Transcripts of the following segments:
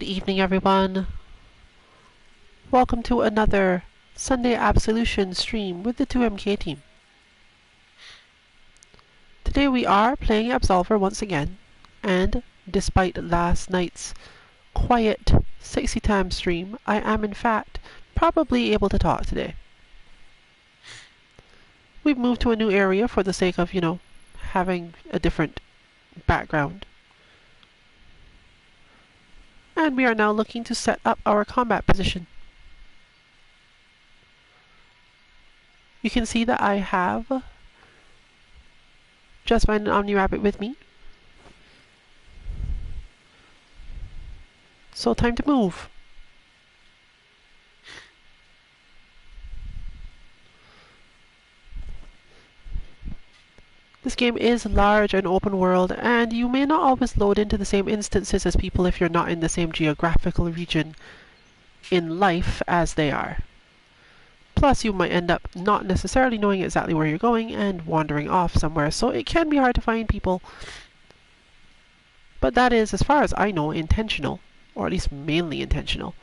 Good evening, everyone. Welcome to another Sunday Absolution stream with the 2MK team. Today we are playing Absolver once again, and despite last night's quiet 60 time stream, I am in fact probably able to talk today. We've moved to a new area for the sake of, having a different background. And we are now looking to set up our combat position. You can see that I have just an Omni Rabbit with me. So time to move. This game is large and open world, and you may not always load into the same instances as people if you're not in the same geographical region in life as they are. Plus, you might end up not necessarily knowing exactly where you're going and wandering off somewhere, so it can be hard to find people. But that is, as far as I know, intentional, or at least mainly intentional.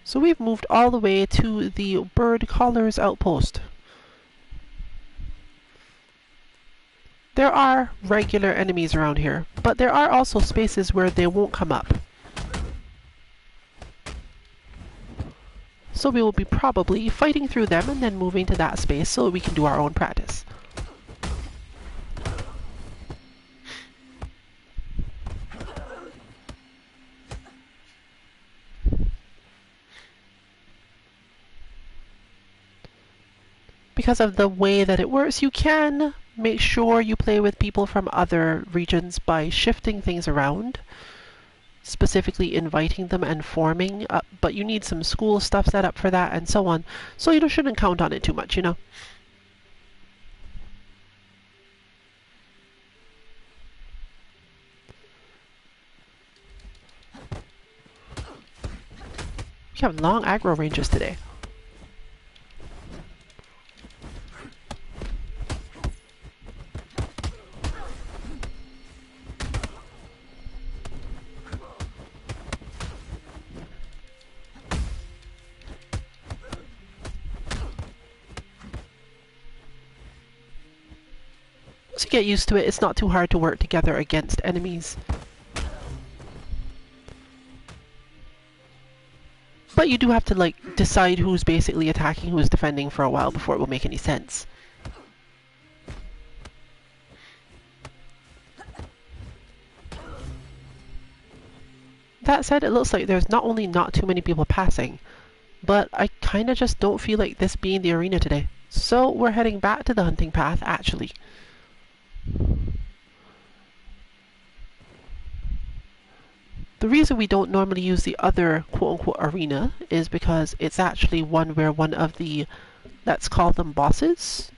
So we've moved all the way to the Bird Caller's outpost. There are regular enemies around here, but there are also spaces where they won't come up. So we will be probably fighting through them and then moving to that space so we can do our own practice. Because of the way that it works, you can make sure you play with people from other regions by shifting things around, specifically inviting them and forming up, but you need some school stuff set up for that and so on, so you shouldn't count on it too much, We have long aggro ranges today. Once you get used to it, it's not too hard to work together against enemies. But you do have to, decide who's basically attacking, who's defending for a while before it will make any sense. That said, it looks like there's not only not too many people passing, but I kinda just don't feel like this being the arena today. So we're heading back to the hunting path, actually. The reason we don't normally use the other quote-unquote arena is because it's actually one where one of the, let's call them bosses,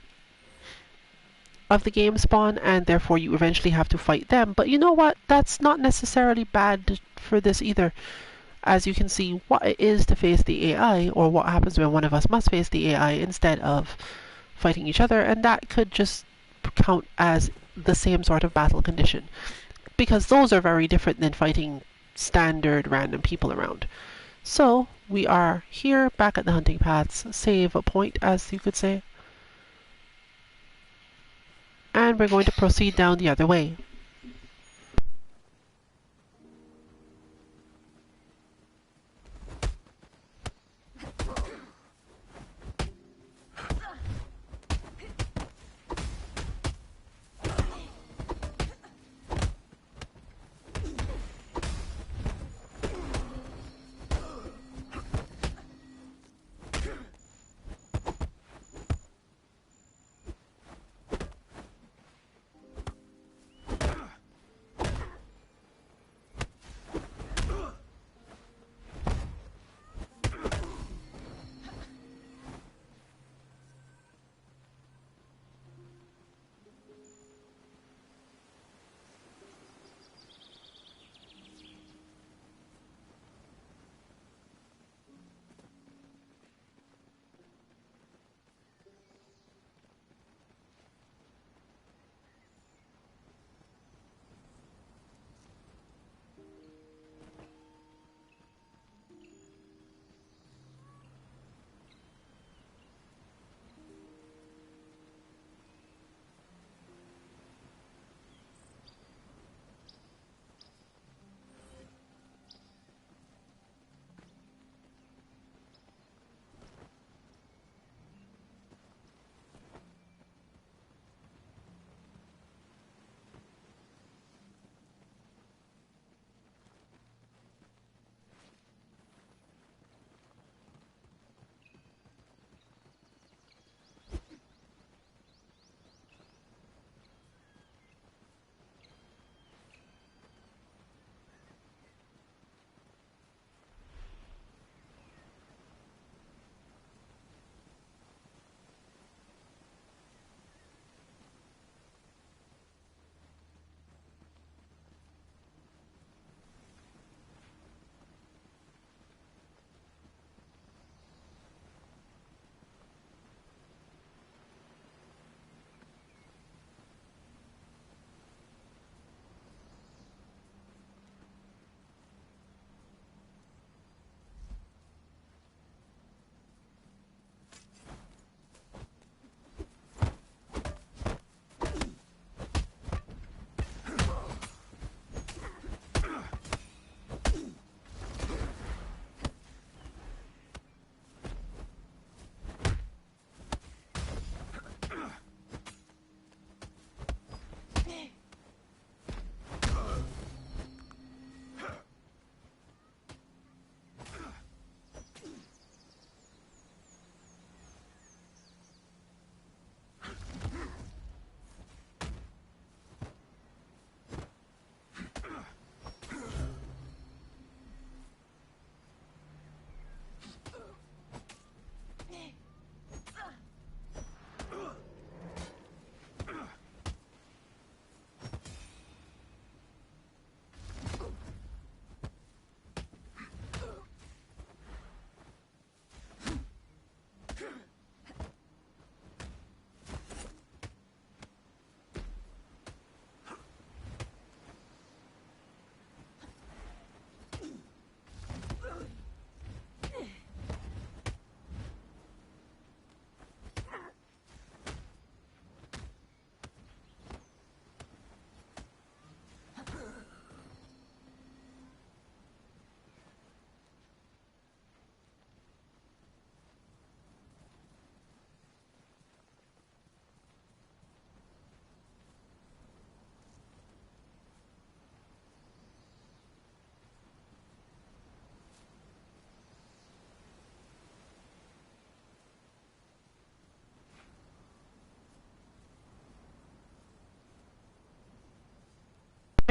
of the game spawn, and therefore you eventually have to fight them. But you know what? That's not necessarily bad for this either. As you can see, what it is to face the AI, or what happens when one of us must face the AI instead of fighting each other, and that could just count as the same sort of battle condition. Because those are very different than fighting standard random people around. So we are here back at the hunting paths, save a point as you could say, and we're going to proceed down the other way.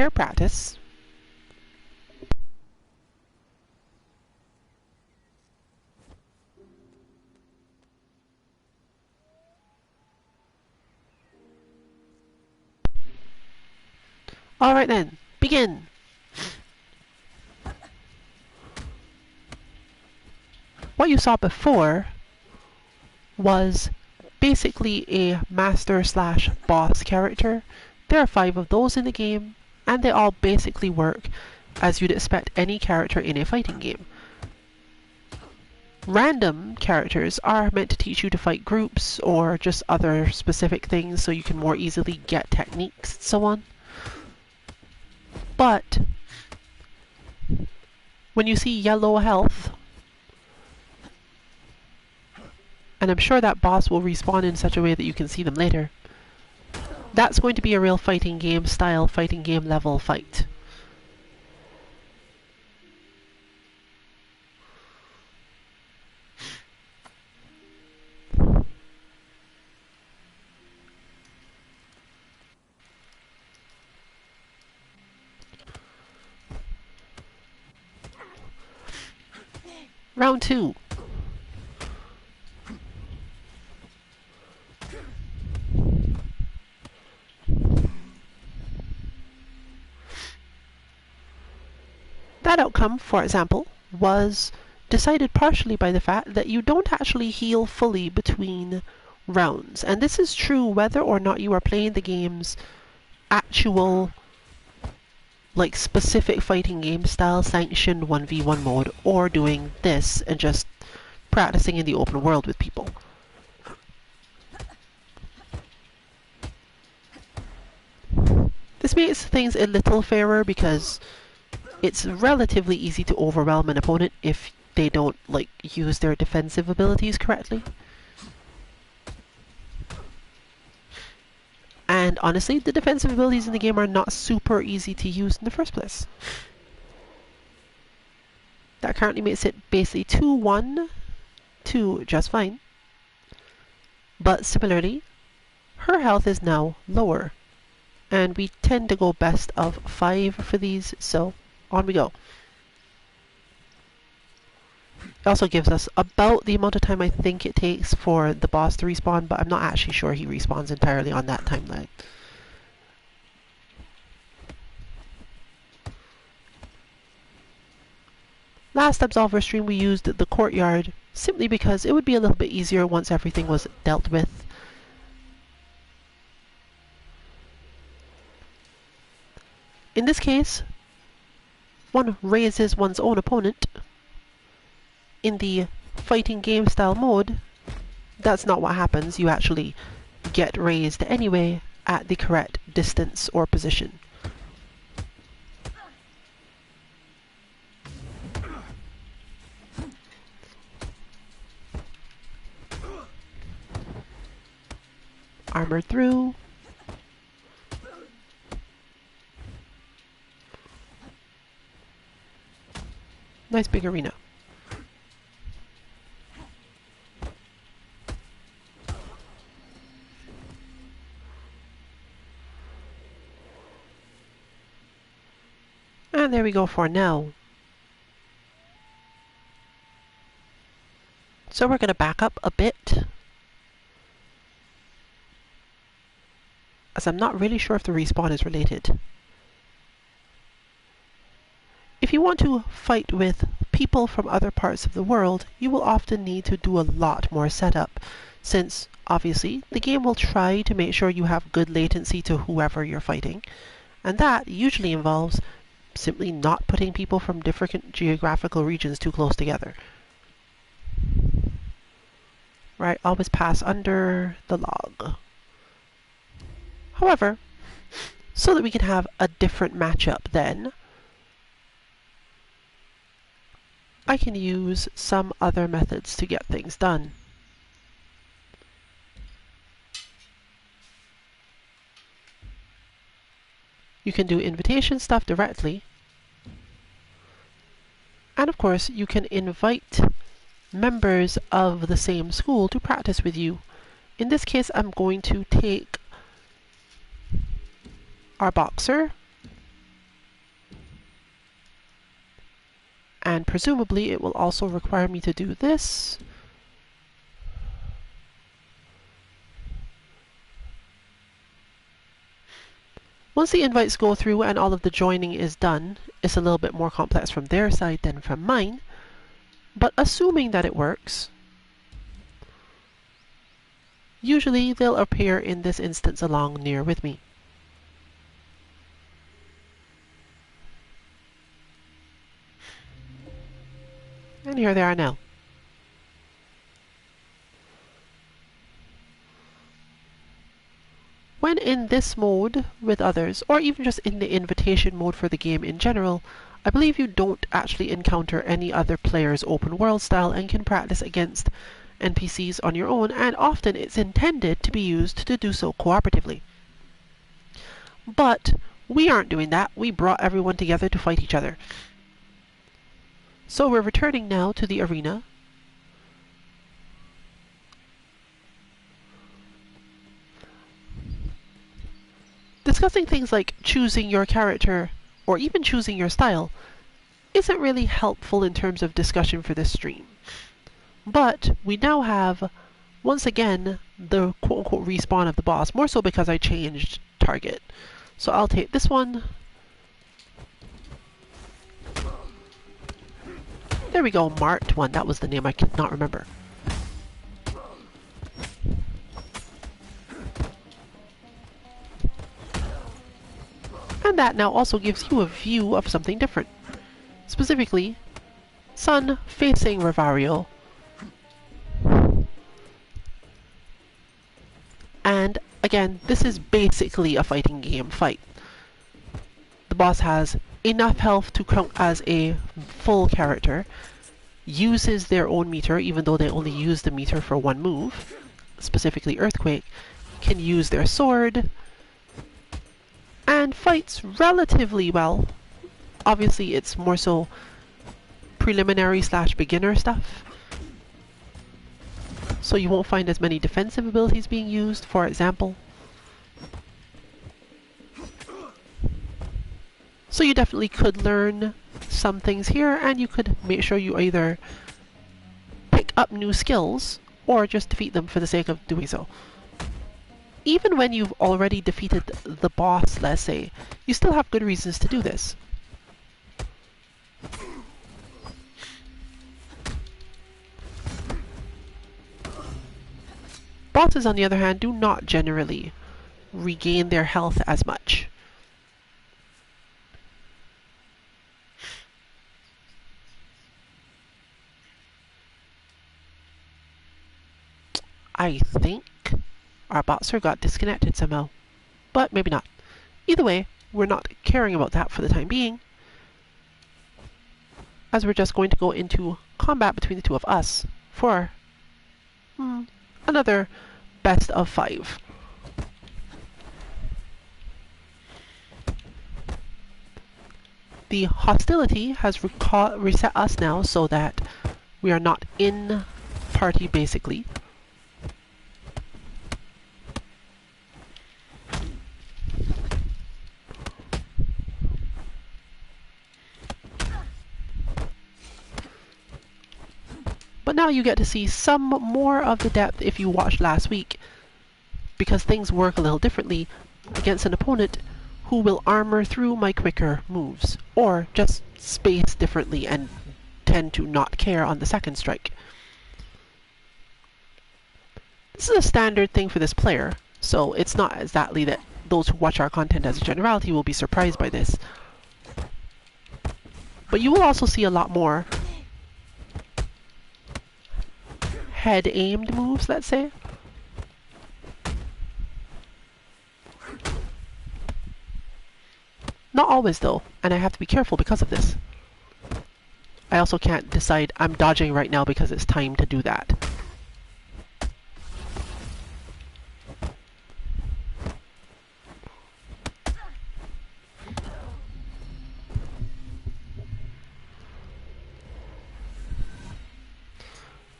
fair practice. Alright then, begin! What you saw before was basically a master slash boss character. There are 5 of those in the game, and they all basically work as you'd expect any character in a fighting game. Random characters are meant to teach you to fight groups or just other specific things so you can more easily get techniques and so on. But when you see yellow health, and I'm sure that boss will respawn in such a way that you can see them later, that's going to be a real fighting game style, fighting game level fight. Round 2. That outcome, for example, was decided partially by the fact that you don't actually heal fully between rounds. And this is true whether or not you are playing the game's actual, like, specific fighting game style sanctioned 1v1 mode, or doing this and just practicing in the open world with people. This makes things a little fairer because it's relatively easy to overwhelm an opponent if they don't, like, use their defensive abilities correctly. And honestly, the defensive abilities in the game are not super easy to use in the first place. That currently makes it basically 2-1 to just fine. But similarly, her health is now lower. And we tend to go best of 5 for these, so on we go. It also gives us about the amount of time I think it takes for the boss to respawn, but I'm not actually sure he respawns entirely on that timeline. Last Absolver stream we used the courtyard simply because it would be a little bit easier once everything was dealt with. In this case, one raises one's own opponent. In the fighting game style mode, that's not what happens. You actually get raised anyway at the correct distance or position. Armored through. Nice big arena. And there we go for now. So we're going to back up a bit, as I'm not really sure if the respawn is related. If you want to fight with people from other parts of the world, you will often need to do a lot more setup, since obviously the game will try to make sure you have good latency to whoever you're fighting, and that usually involves simply not putting people from different geographical regions too close together. Right, always pass under the log. However, so that we can have a different matchup then, I can use some other methods to get things done. You can do invitation stuff directly. And of course, you can invite members of the same school to practice with you. In this case, I'm going to take our boxer And presumably it will also require me to do this. Once the invites go through and all of the joining is done, it's a little bit more complex from their side than from mine. But assuming that it works, usually they'll appear in this instance along near with me. And here they are now. When in this mode with others, or even just in the invitation mode for the game in general, I believe you don't actually encounter any other player's open world style and can practice against NPCs on your own, and often it's intended to be used to do so cooperatively. But we aren't doing that. We brought everyone together to fight each other. So we're returning now to the arena. Discussing things like choosing your character or even choosing your style isn't really helpful in terms of discussion for this stream. But we now have, once again, the quote-unquote respawn of the boss, more so because I changed target. So I'll take this one. There we go, marked one. That was the name I could not remember. And that now also gives you a view of something different. Specifically, Sun facing Revario. And again, this is basically a fighting game fight. The boss has enough health to count as a full character, uses their own meter even though they only use the meter for one move, specifically Earthquake, can use their sword, and fights relatively well. Obviously it's more so preliminary / beginner stuff, so you won't find as many defensive abilities being used, for example. So you definitely could learn some things here, and you could make sure you either pick up new skills or just defeat them for the sake of doing so. Even when you've already defeated the boss, let's say, you still have good reasons to do this. Bosses, on the other hand, do not generally regain their health as much. I think our boxer got disconnected somehow, but maybe not. Either way, we're not caring about that for the time being, as we're just going to go into combat between the two of us for another best of 5. The hostility has reset us now so that we are not in party basically. But now you get to see some more of the depth if you watched last week, because things work a little differently against an opponent who will armor through my quicker moves, or just space differently and tend to not care on the second strike. This is a standard thing for this player, so it's not exactly that those who watch our content as a generality will be surprised by this. But you will also see a lot more head-aimed moves, let's say. Not always though, and I have to be careful because of this. I also can't decide I'm dodging right now because it's time to do that.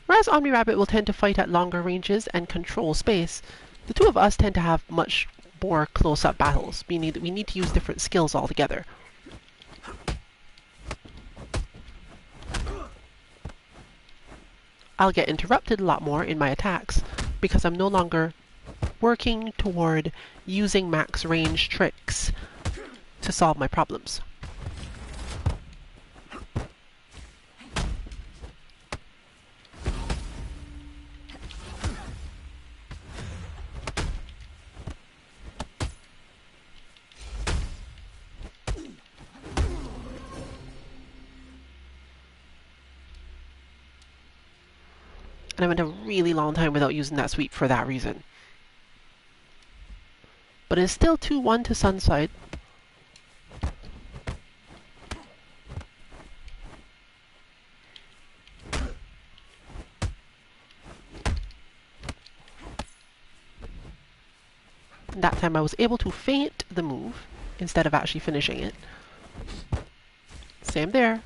Whereas Omni Rabbit will tend to fight at longer ranges and control space, the two of us tend to have much more close-up battles, meaning that we need to use different skills altogether. I'll get interrupted a lot more in my attacks because I'm no longer working toward using max range tricks to solve my problems. And I went a really long time without using that sweep for that reason. But it's still 2-1 to Sunside. And that time I was able to feint the move instead of actually finishing it. Same there.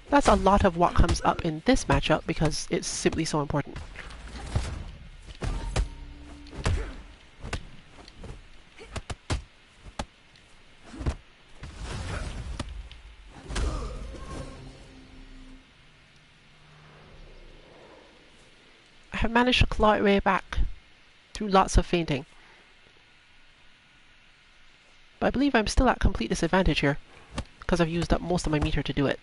That's a lot of what comes up in this matchup because it's simply so important. I have managed to claw my way back through lots of feinting. But I believe I'm still at complete disadvantage here because I've used up most of my meter to do it.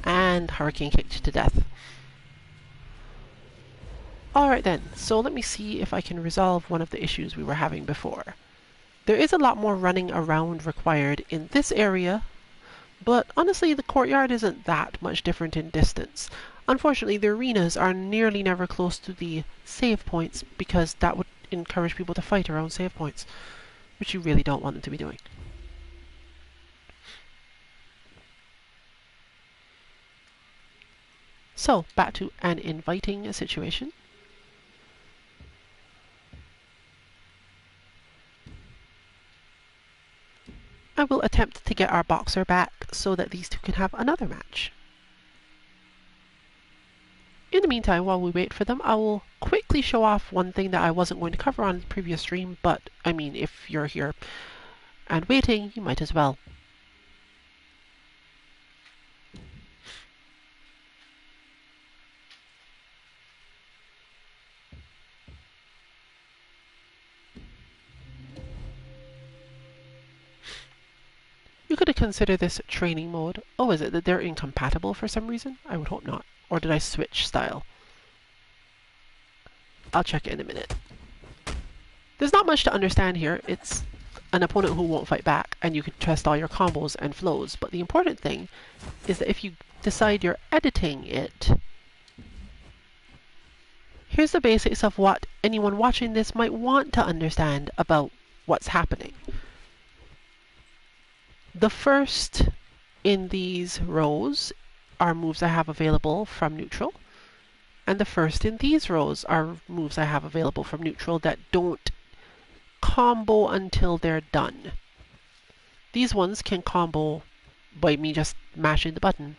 And hurricane kicked to death. Alright then, so let me see if I can resolve one of the issues we were having before. There is a lot more running around required in this area, but honestly the courtyard isn't that much different in distance. Unfortunately, the arenas are nearly never close to the save points because that would encourage people to fight around save points, which you really don't want them to be doing. So, back to an inviting situation. I will attempt to get our boxer back so that these two can have another match. In the meantime, while we wait for them, I will quickly show off one thing that I wasn't going to cover on the previous stream, but I mean, if you're here and waiting, you might as well. You could consider this training mode. Oh, is it that they're incompatible for some reason? I would hope not. Or did I switch style? I'll check it in a minute. There's not much to understand here. It's an opponent who won't fight back, and you can test all your combos and flows. But the important thing is that if you decide you're editing it, here's the basics of what anyone watching this might want to understand about what's happening. The first in these rows are moves I have available from neutral, and the first in these rows are moves I have available from neutral that don't combo until they're done. These ones can combo by me just mashing the button,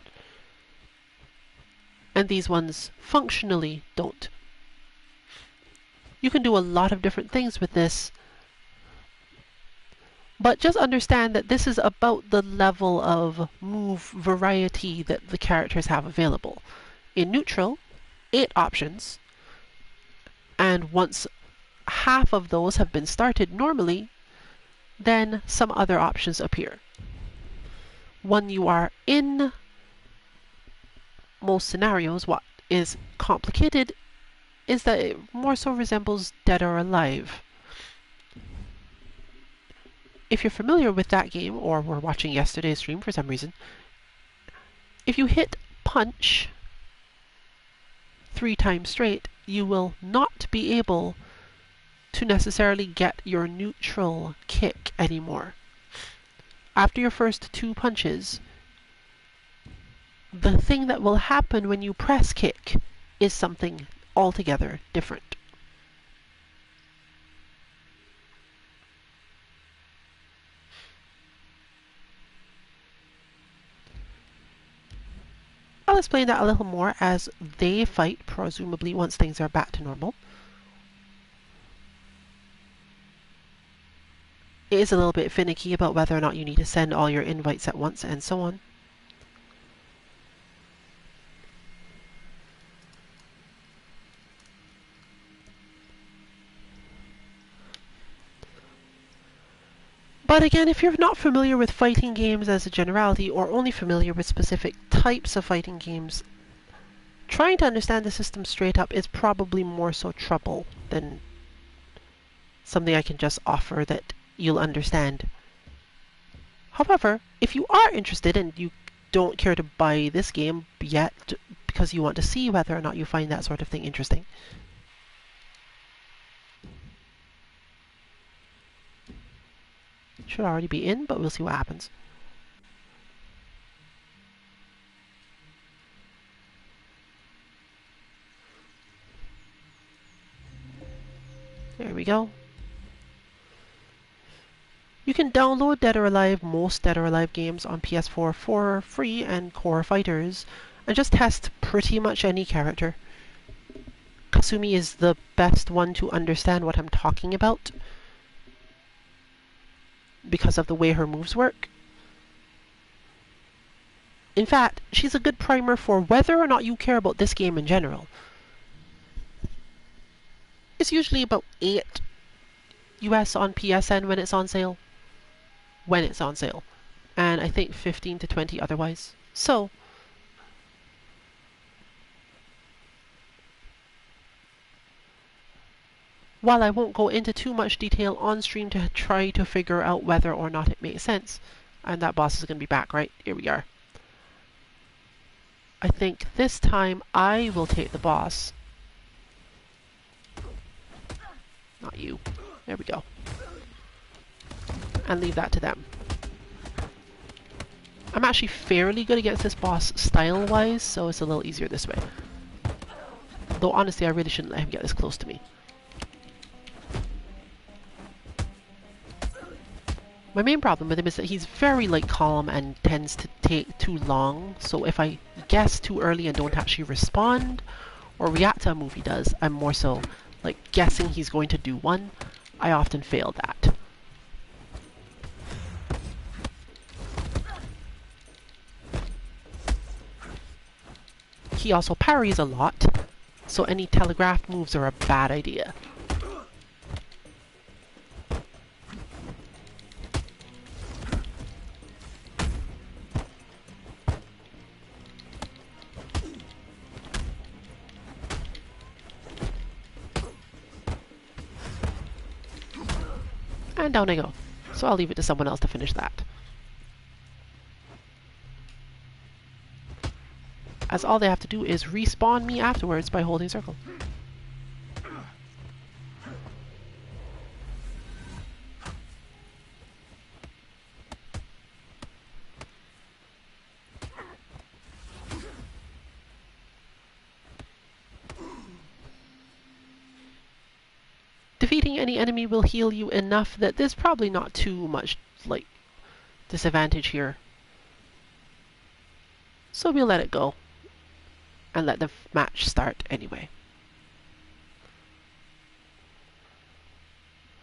and these ones functionally don't. You can do a lot of different things with this, but just understand that this is about the level of move variety that the characters have available. In neutral, 8 options, and once half of those have been started normally, then some other options appear. When you are in most scenarios, what is complicated is that it more so resembles Dead or Alive. If you're familiar with that game, or were watching yesterday's stream for some reason, if you hit punch 3 times straight, you will not be able to necessarily get your neutral kick anymore. After your first 2 punches, the thing that will happen when you press kick is something altogether different. I'll explain that a little more as they fight, presumably once things are back to normal. It is a little bit finicky about whether or not you need to send all your invites at once and so on. But again, if you're not familiar with fighting games as a generality, or only familiar with specific types of fighting games, trying to understand the system straight up is probably more so trouble than something I can just offer that you'll understand. However, if you are interested and you don't care to buy this game yet because you want to see whether or not you find that sort of thing interesting, should already be in, but we'll see what happens. There we go. You can download Dead or Alive, most Dead or Alive games on PS4 for free and Core Fighters, and just test pretty much any character. Kasumi is the best one to understand what I'm talking about because of the way her moves work. In fact, she's a good primer for whether or not you care about this game in general. It's usually about 8 US on PSN when it's on sale. And I think 15 to 20 otherwise. So, while I won't go into too much detail on stream to try to figure out whether or not it makes sense, and that boss is going to be back, right? Here we are. I think this time I will take the boss. Not you. There we go. And leave that to them. I'm actually fairly good against this boss style-wise, so it's a little easier this way. Though honestly, I really shouldn't let him get this close to me. My main problem with him is that he's very calm and tends to take too long, so if I guess too early and don't actually respond or react to a move he does, I'm more so guessing he's going to do one. I often fail that. He also parries a lot, so any telegraphed moves are a bad idea. And down I go. So I'll leave it to someone else to finish that. As all they have to do is respawn me afterwards by holding circle. Defeating any enemy will heal you enough that there's probably not too much disadvantage here. So we'll let it go and let the match start anyway.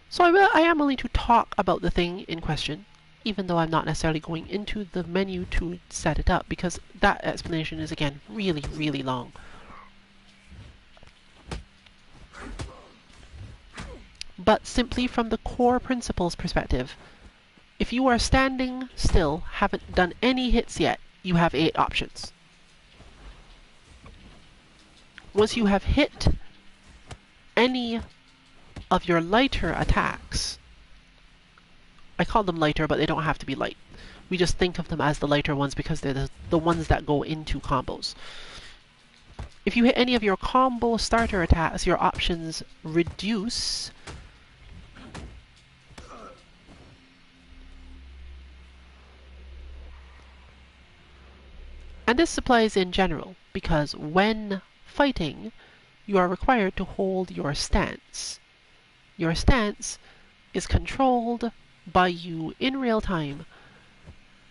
So I am willing to talk about the thing in question, even though I'm not necessarily going into the menu to set it up, because that explanation is again really, really long. But simply from the core principles perspective, if you are standing still, haven't done any hits yet, you have 8 options. Once you have hit any of your lighter attacks, I call them lighter, but they don't have to be light. We just think of them as the lighter ones because they're the ones that go into combos. If you hit any of your combo starter attacks, your options reduce. And this applies in general, because when fighting, you are required to hold your stance. Your stance is controlled by you in real time,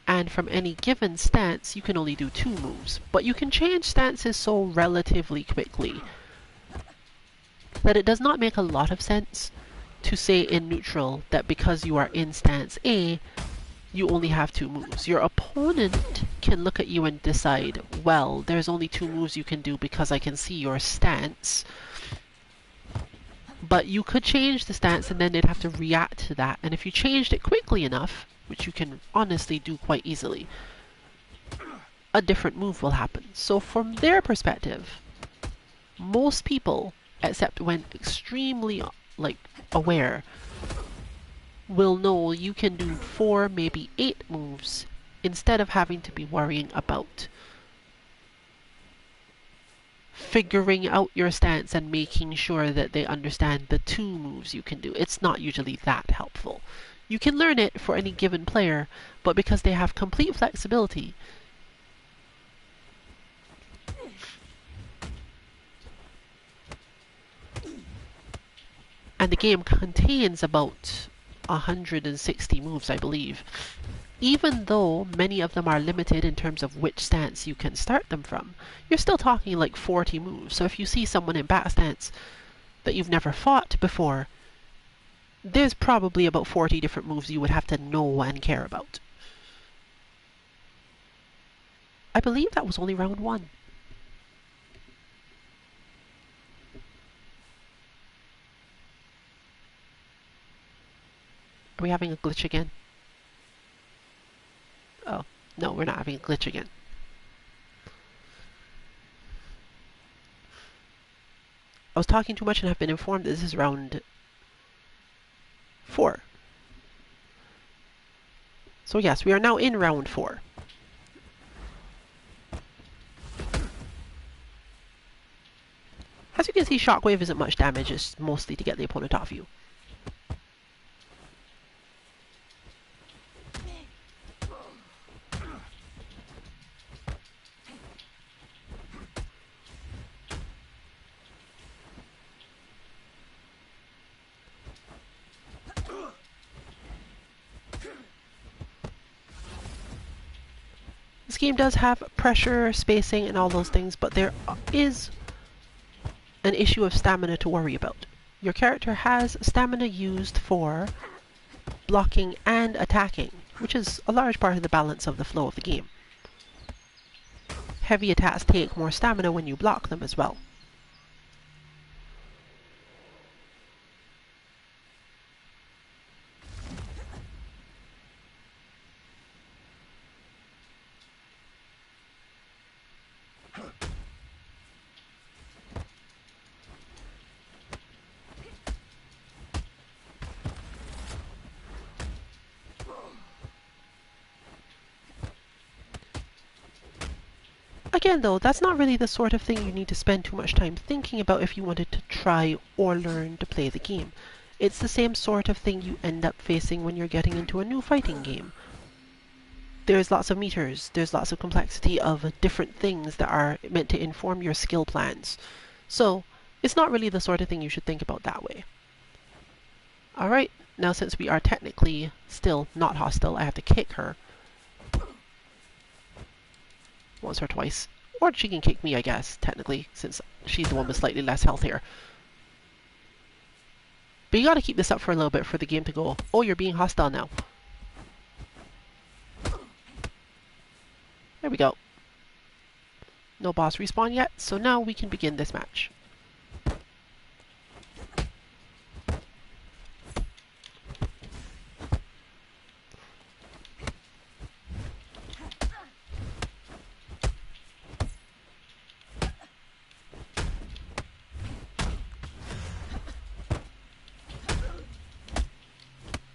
and from any given stance, you can only do 2 moves. But you can change stances so relatively quickly that it does not make a lot of sense to say in neutral that because you are in stance A, you only have 2 moves. Your opponent can look at you and decide, well, there's only 2 moves you can do because I can see your stance. But you could change the stance and then they'd have to react to that. And if you changed it quickly enough, which you can honestly do quite easily, a different move will happen. So from their perspective, most people, except when extremely aware, will know you can do 4, maybe 8 moves instead of having to be worrying about figuring out your stance and making sure that they understand the 2 moves you can do. It's not usually that helpful. You can learn it for any given player, but because they have complete flexibility, and the game contains about 160 moves, I believe. Even though many of them are limited in terms of which stance you can start them from, you're still talking like 40 moves. So if you see someone in back stance that you've never fought before, there's probably about 40 different moves you would have to know and care about. I believe that was only round 1. Are we having a glitch again? Oh, no, we're not having a glitch again. I was talking too much and have been informed that this is round 4. So yes, we are now in round 4. As you can see, Shockwave isn't much damage, it's mostly to get the opponent off you. This game does have pressure, spacing, and all those things, but there is an issue of stamina to worry about. Your character has stamina used for blocking and attacking, which is a large part of the balance of the flow of the game. Heavy attacks take more stamina when you block them as well. Again though, that's not really the sort of thing you need to spend too much time thinking about if you wanted to try or learn to play the game. It's the same sort of thing you end up facing when you're getting into a new fighting game. There's lots of meters, there's lots of complexity of different things that are meant to inform your skill plans. So, it's not really the sort of thing you should think about that way. Alright, now since we are technically still not hostile, I have to kick her. Once or twice. Or she can kick me, I guess, technically, since she's the one with slightly less health here. But you gotta keep this up for a little bit for the game to go, oh, you're being hostile now. There we go. No boss respawn yet, so now we can begin this match.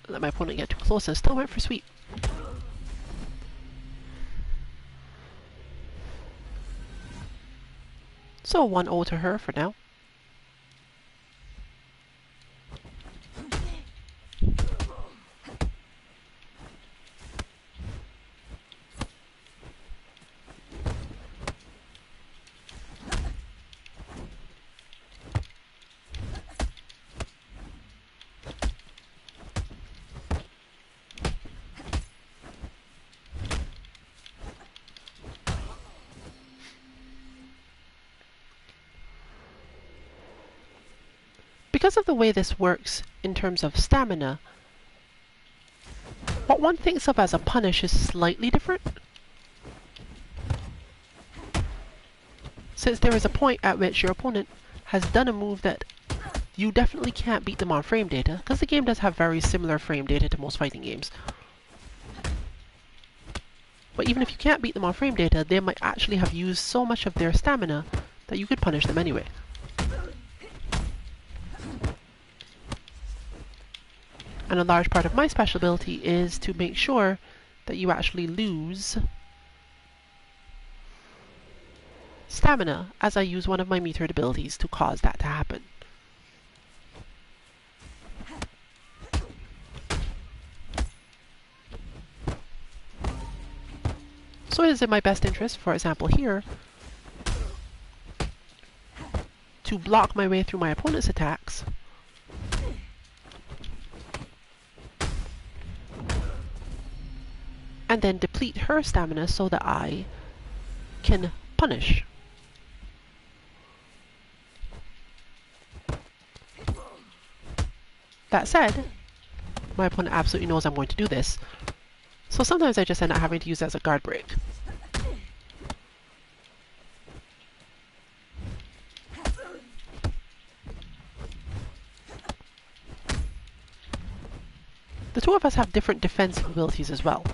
Let my opponent get too close and still went for sweep. So 1-0 to her for now. because of the way this works in terms of stamina, what one thinks of as a punish is slightly different. Since there is a point at which your opponent has done a move that you definitely can't beat them on frame data, because the game does have very similar frame data to most fighting games. But even if you can't beat them on frame data, they might actually have used so much of their stamina that you could punish them anyway. And a large part of my special ability is to make sure that you actually lose stamina as I use one of my metered abilities to cause that to happen. So it is in my best interest, for example here, to block my way through my opponent's attacks and then deplete her stamina so that I can punish. That said, my opponent absolutely knows I'm going to do this, so sometimes I just end up having to use it as a guard break. The two of us have different defensive abilities as well.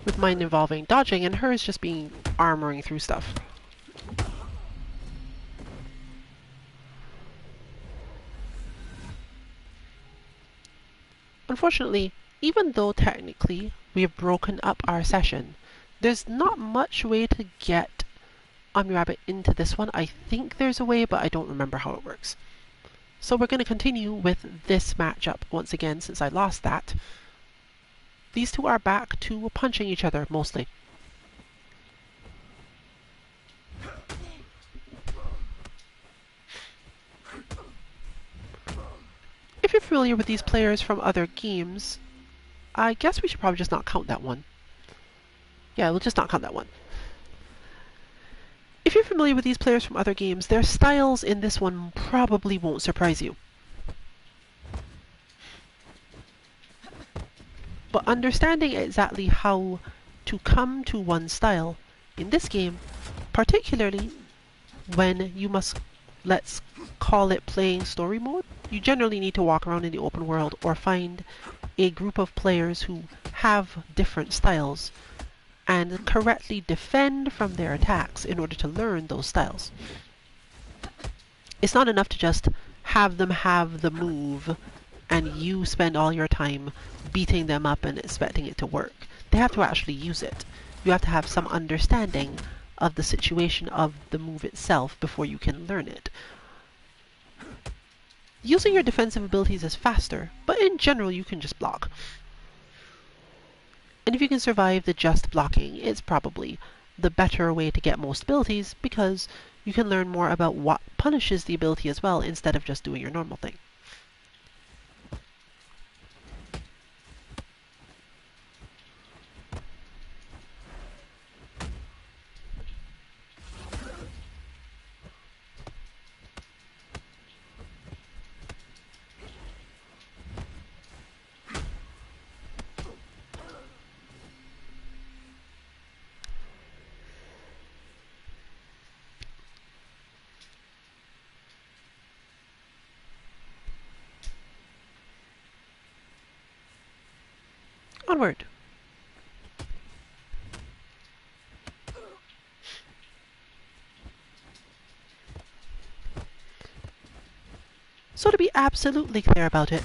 With mine involving dodging and hers just being armoring through stuff. Unfortunately, even though technically we have broken up our session, there's not much way to get Rabbit into this one. I think there's a way, but I don't remember how it works. So we're going to continue with this matchup once again since I lost that. These two are back to punching each other mostly. If you're familiar with these players from other games, I guess we should probably just not count that one. Yeah, we'll just not count that one. If you're familiar with these players from other games, their styles in this one probably won't surprise you. But understanding exactly how to come to one style in this game, particularly when you must, let's call it playing story mode, you generally need to walk around in the open world or find a group of players who have different styles and correctly defend from their attacks in order to learn those styles. It's not enough to just have them have the move and you spend all your time beating them up and expecting it to work. They have to actually use it. You have to have some understanding of the situation of the move itself before you can learn it. Using your defensive abilities is faster, but in general you can just block. And if you can survive the just blocking, it's probably the better way to get most abilities because you can learn more about what punishes the ability as well instead of just doing your normal thing. Onward! So to be absolutely clear about it,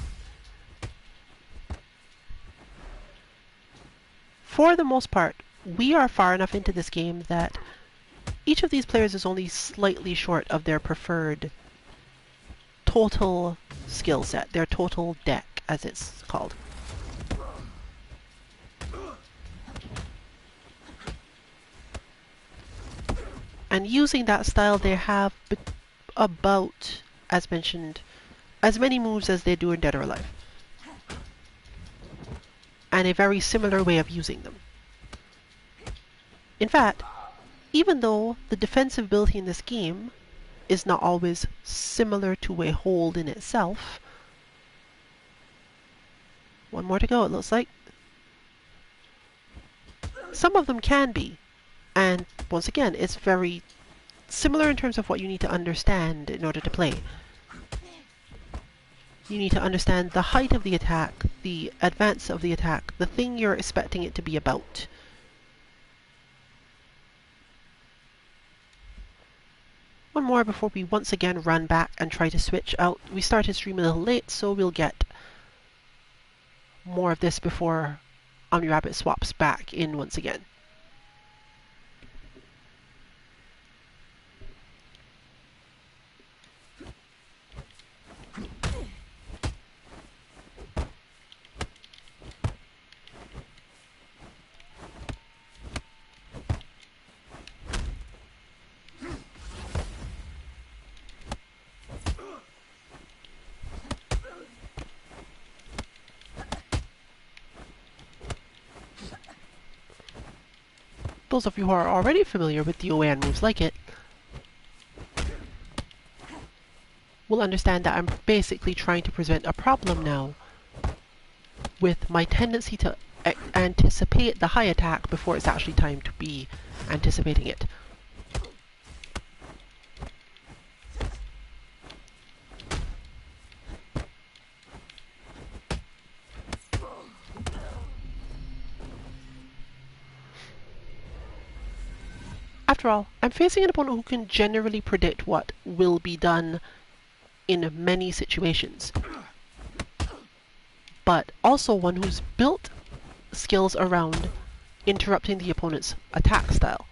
for the most part, we are far enough into this game that each of these players is only slightly short of their preferred total skill set, their total deck, as it's called. And using that style, they have about, as mentioned, as many moves as they do in Dead or Alive. And a very similar way of using them. In fact, even though the defensive ability in this game is not always similar to a hold in itself. One more to go, it looks like. Some of them can be, and once again, it's very similar in terms of what you need to understand in order to play. You need to understand the height of the attack, the advance of the attack, the thing you're expecting it to be about. One more before we once again run back and try to switch out. We started stream a little late, so we'll get more of this before OmniRabbit swaps back in once again. Those of you who are already familiar with the OAN moves like it will understand that I'm basically trying to present a problem now with my tendency to anticipate the high attack before it's actually time to be anticipating it. After all, I'm facing an opponent who can generally predict what will be done in many situations, but also one who's built skills around interrupting the opponent's attack style.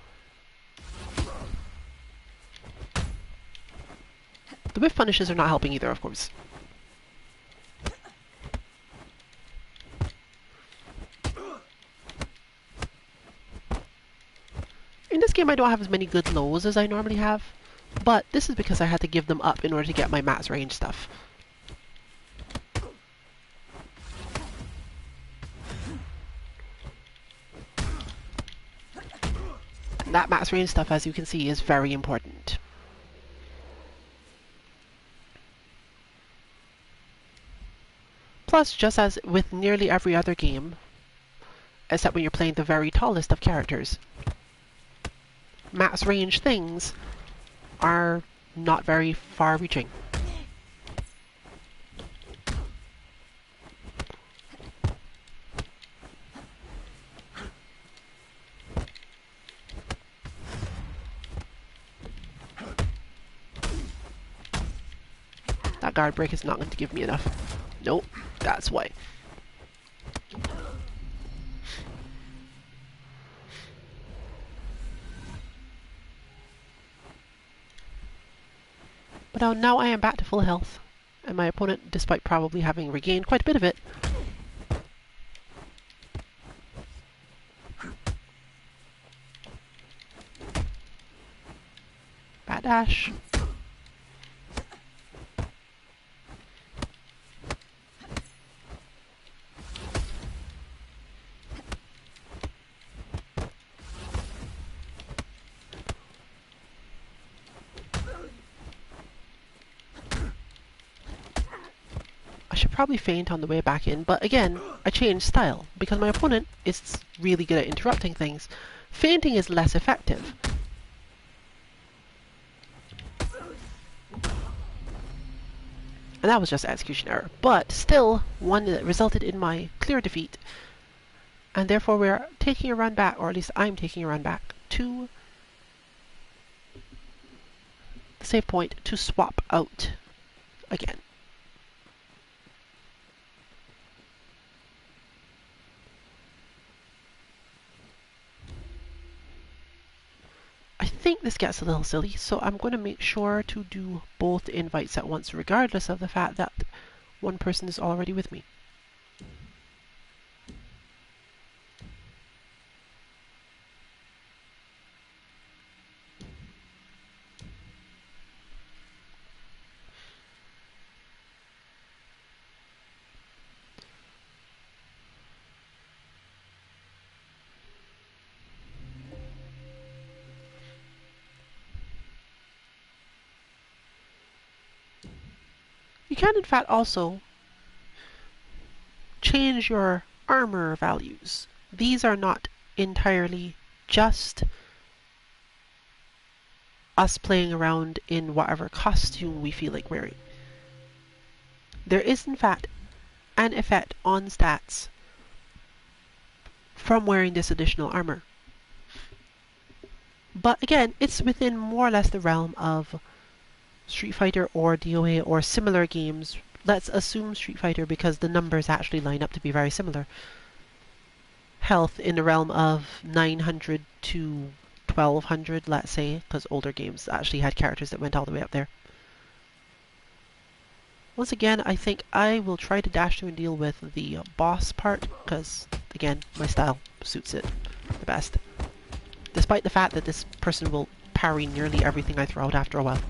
The whiff punishes are not helping either, of course. In this game I don't have as many good lows as I normally have, but this is because I had to give them up in order to get my max range stuff. And that max range stuff, as you can see, is very important. Plus, just as with nearly every other game, except when you're playing the very tallest of characters, max range things are not very far-reaching. That guard break is not going to give me enough. Nope, that's why. But now I am back to full health, and my opponent, despite probably having regained quite a bit of it, bad dash. Probably feint on the way back in, but again, I changed style because my opponent is really good at interrupting things. Feinting is less effective. And that was just execution error, but still one that resulted in my clear defeat. And therefore we're taking a run back, or at least I'm taking a run back to the save point to swap out again. I think this gets a little silly, so I'm going to make sure to do both invites at once, regardless of the fact that one person is already with me. can in fact also change your armor values. These are not entirely just us playing around in whatever costume we feel like wearing. There is in fact an effect on stats from wearing this additional armor. But again, it's within more or less the realm of Street Fighter or DOA or similar games. Let's assume Street Fighter because the numbers actually line up to be very similar. Health in the realm of 900 to 1200, let's say, because older games actually had characters that went all the way up there. Once again, I think I will try to dash through and deal with the boss part, because, again, my style suits it the best. Despite the fact that this person will parry nearly everything I throw out after a while.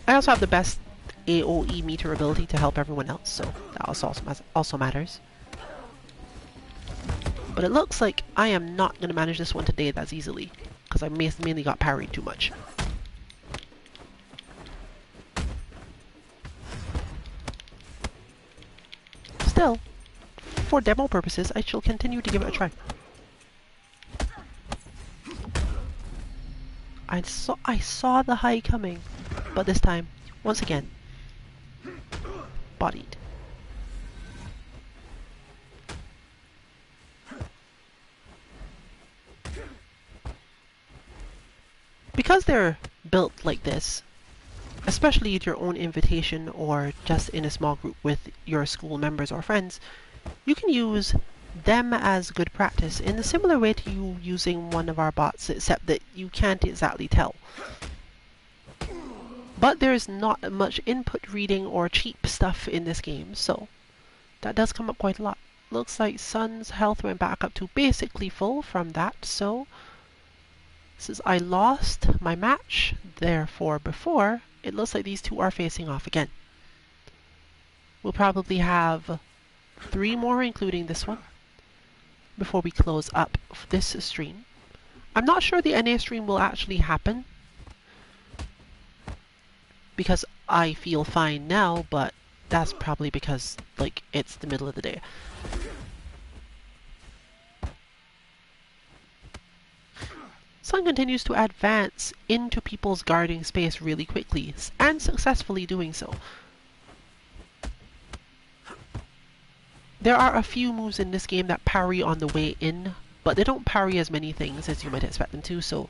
I also have the best AoE meter ability to help everyone else, so that also matters. But it looks like I am not going to manage this one today as easily, because I mainly got parried too much. Still, for demo purposes, I shall continue to give it a try. I saw the high coming, but this time, once again, bodied. Because they're built like this, especially at your own invitation or just in a small group with your school members or friends, you can use them as good practice in a similar way to you using one of our bots, except that you can't exactly tell. But there's not much input reading or cheap stuff in this game, so that does come up quite a lot. Looks like Sun's health went back up to basically full from that, so since I lost my match, therefore before, it looks like these two are facing off again. We'll probably have 3 more, including this one, before we close up this stream. I'm not sure the NA stream will actually happen, because I feel fine now, but that's probably because, like, it's the middle of the day. Sun continues to advance into people's guarding space really quickly, and successfully doing so. There are a few moves in this game that parry on the way in, but they don't parry as many things as you might expect them to, so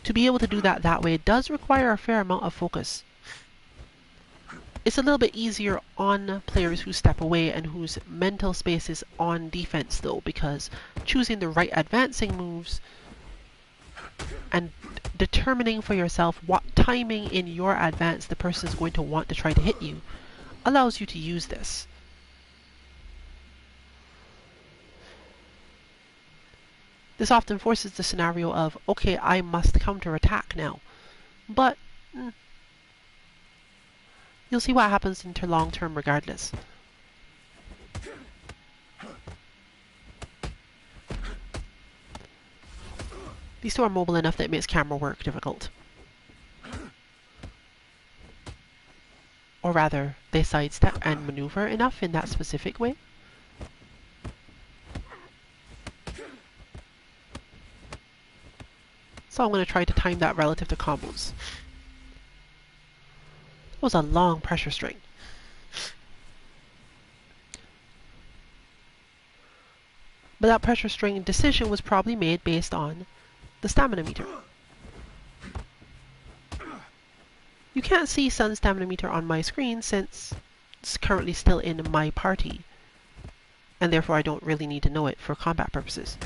to be able to do that way does require a fair amount of focus. It's a little bit easier on players who step away and whose mental space is on defense though, because choosing the right advancing moves and determining for yourself what timing in your advance the person is going to want to try to hit you allows you to use this. This often forces the scenario of, okay, I must counterattack now. But you'll see what happens into long term regardless. These two are mobile enough that it makes camera work difficult. Or rather, they sidestep and maneuver enough in that specific way. So I'm going to try to time that relative to combos. That was a long pressure string. But that pressure string decision was probably made based on the stamina meter. You can't see Sun's stamina meter on my screen since it's currently still in my party, and therefore I don't really need to know it for combat purposes.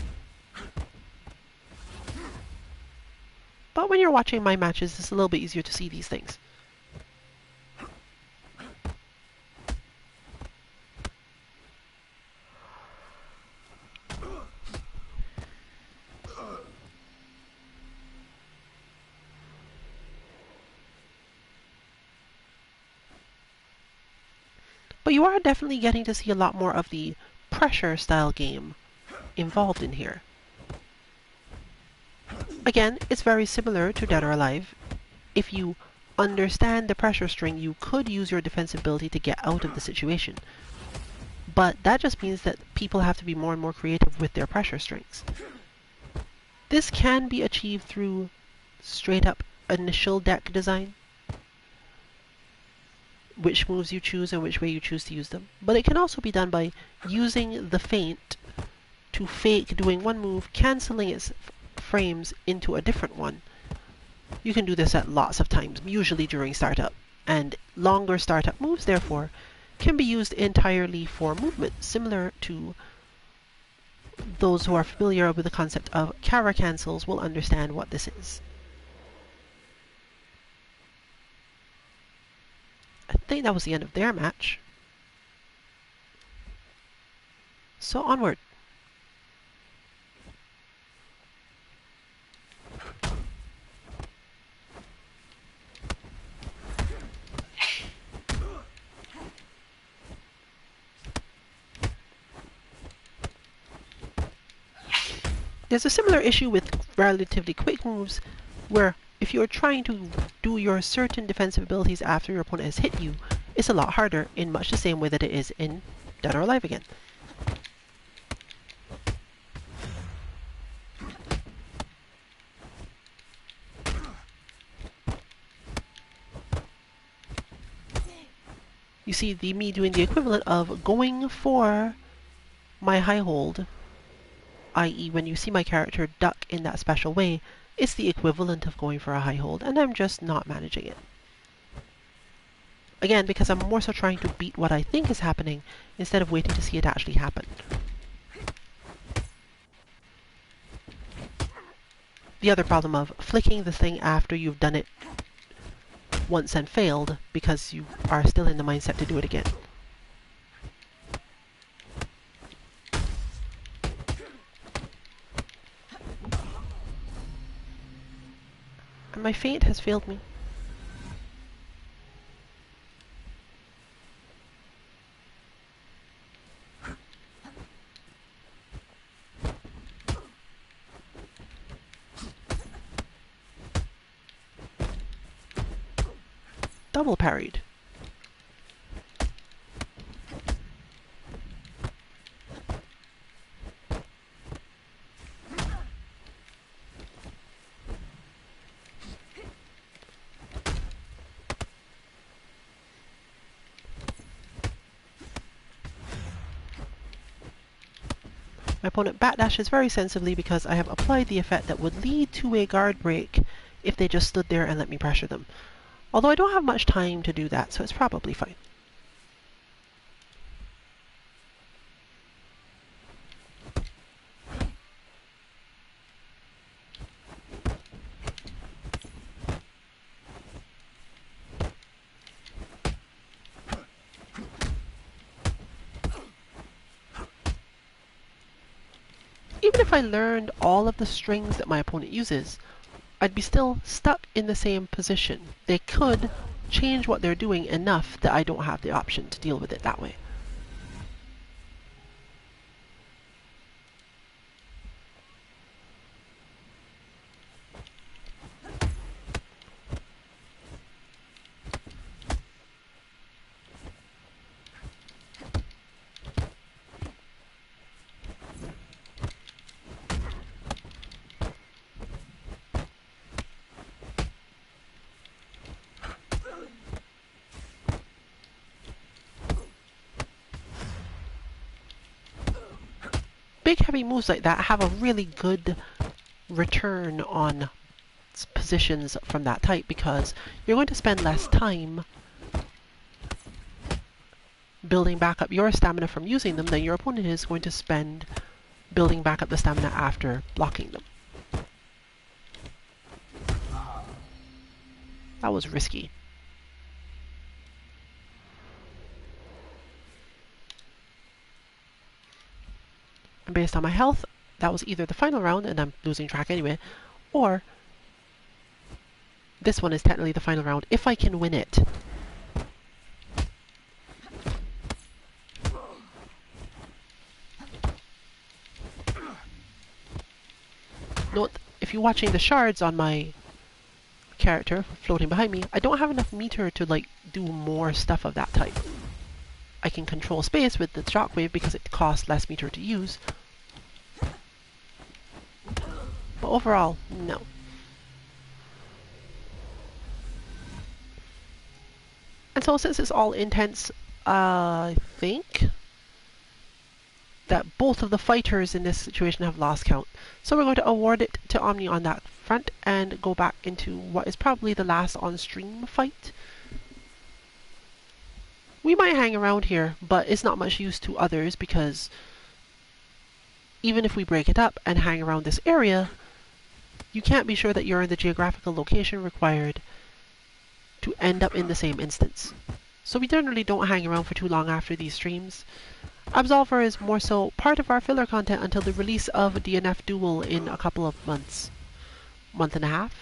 But when you're watching my matches, it's a little bit easier to see these things. But you are definitely getting to see a lot more of the pressure style game involved in here. Again, it's very similar to Dead or Alive. If you understand the pressure string, you could use your defensive ability to get out of the situation. But that just means that people have to be more and more creative with their pressure strings. This can be achieved through straight up initial deck design, which moves you choose and which way you choose to use them. But it can also be done by using the feint to fake doing one move, cancelling its frames into a different one. You can do this at lots of times, usually during startup, and longer startup moves, therefore, can be used entirely for movement, similar to those who are familiar with the concept of Kara cancels will understand what this is. I think that was the end of their match. So onward. There's a similar issue with relatively quick moves, where if you're trying to do your certain defensive abilities after your opponent has hit you, it's a lot harder in much the same way that it is in Dead or Alive again. You see me doing the equivalent of going for my high hold, i.e. when you see my character duck in that special way, it's the equivalent of going for a high hold, and I'm just not managing it. Again, because I'm more so trying to beat what I think is happening, instead of waiting to see it actually happen. The other problem of flicking the thing after you've done it once and failed, because you are still in the mindset to do it again. And my feint has failed me. Double parried. My opponent backdashes very sensibly because I have applied the effect that would lead to a guard break if they just stood there and let me pressure them. Although I don't have much time to do that, so it's probably fine. Even if I learned all of the strings that my opponent uses, I'd be still stuck in the same position. They could change what they're doing enough that I don't have the option to deal with it that way. Big heavy moves like that have a really good return on positions from that type, because you're going to spend less time building back up your stamina from using them than your opponent is going to spend building back up the stamina after blocking them. That was risky. And based on my health, that was either the final round, and I'm losing track anyway, or this one is technically the final round if I can win it. Note if you're watching the shards on my character floating behind me, I don't have enough meter to like do more stuff of that type. I can control space with the shockwave because it costs less meter to use. But overall, no. And so since it's all intense, I think that both of the fighters in this situation have lost count. So we're going to award it to Omni on that front and go back into what is probably the last on-stream fight. We might hang around here, but it's not much use to others because even if we break it up and hang around this area, you can't be sure that you're in the geographical location required to end up in the same instance. So we generally don't hang around for too long after these streams. Absolver is more so part of our filler content until the release of DNF Duel in a couple of months. Month and a half.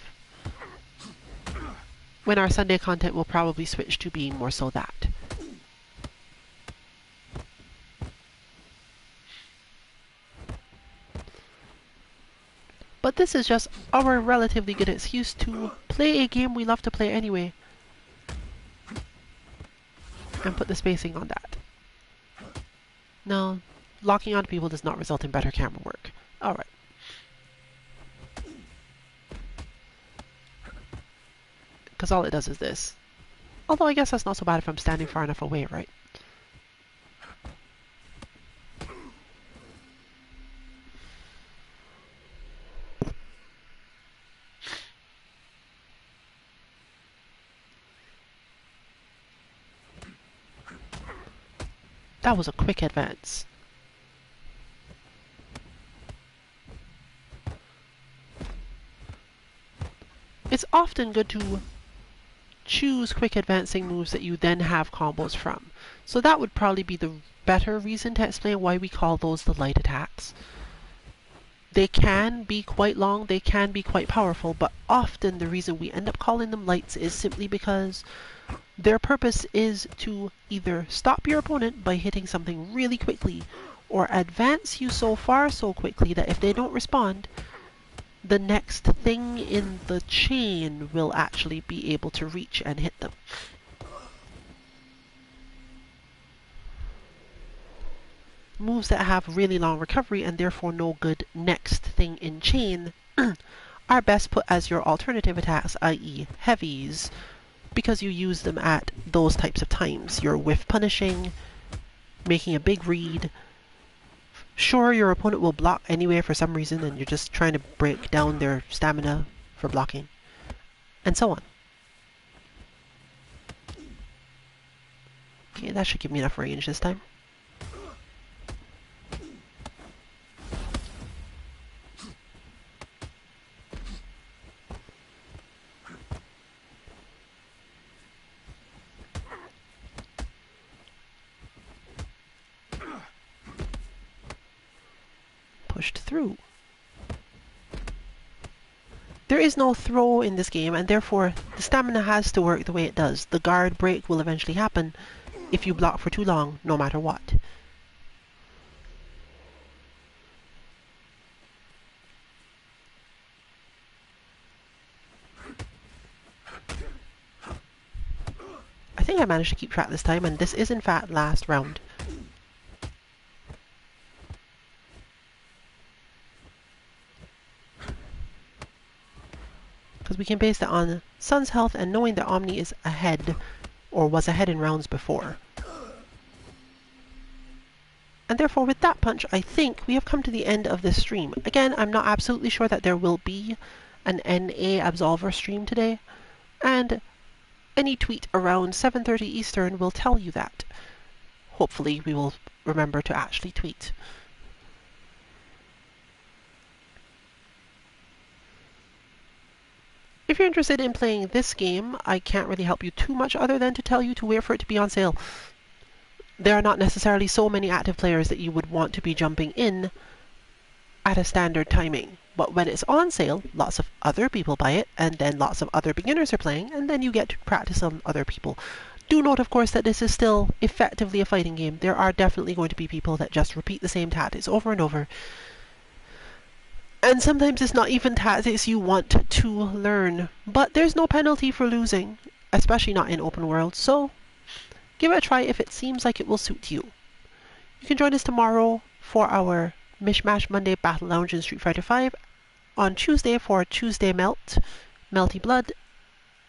When our Sunday content will probably switch to being more so that. But this is just our relatively good excuse to play a game we love to play anyway. And put the spacing on that. No, locking on people does not result in better camera work. Alright. Because all it does is this. Although I guess that's not so bad if I'm standing far enough away, right? That was a quick advance. It's often good to choose quick advancing moves that you then have combos from. So that would probably be the better reason to explain why we call those the light attacks. They can be quite long, they can be quite powerful, but often the reason we end up calling them lights is simply because their purpose is to either stop your opponent by hitting something really quickly, or advance you so far so quickly that if they don't respond, the next thing in the chain will actually be able to reach and hit them. Moves that have really long recovery and therefore no good next thing in chain are best put as your alternative attacks, i.e. heavies, because you use them at those types of times. You're whiff punishing, making a big read. Sure, your opponent will block anyway for some reason and you're just trying to break down their stamina for blocking, and so on. Okay, that should give me enough range this time. Pushed through. There is no throw in this game, and therefore the stamina has to work the way it does. The guard break will eventually happen if you block for too long, no matter what. I think I managed to keep track this time, and this is in fact last round. Because we can base that on Sun's health and knowing that Omni is ahead, or was ahead in rounds before. And therefore with that punch, I think we have come to the end of this stream. Again, I'm not absolutely sure that there will be an NA Absolver stream today, and any tweet around 7:30 Eastern will tell you that. Hopefully we will remember to actually tweet. If you're interested in playing this game, I can't really help you too much other than to tell you to wait for it to be on sale. There are not necessarily so many active players that you would want to be jumping in at a standard timing. But when it's on sale, lots of other people buy it, and then lots of other beginners are playing, and then you get to practice on other people. Do note, of course, that this is still effectively a fighting game. There are definitely going to be people that just repeat the same tactics over and over. And sometimes it's not even tactics you want to learn. But there's no penalty for losing, especially not in open world. So give it a try if it seems like it will suit you. You can join us tomorrow for our Mishmash Monday Battle Lounge in Street Fighter V, on Tuesday for Tuesday Melty Blood,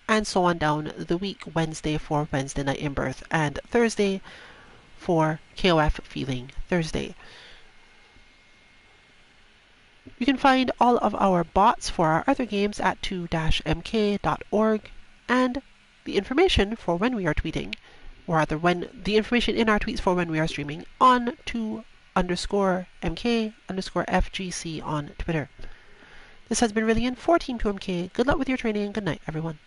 and so on down the week. Wednesday for Wednesday Night in Birth, and Thursday for KOF Feeling Thursday. You can find all of our bots for our other games at 2-mk.org, and the information for when we are tweeting, or rather the information in our tweets for when we are streaming, on 2_mk_FGC on Twitter. This has been Rillian for Team 2MK. Good luck with your training and good night, everyone.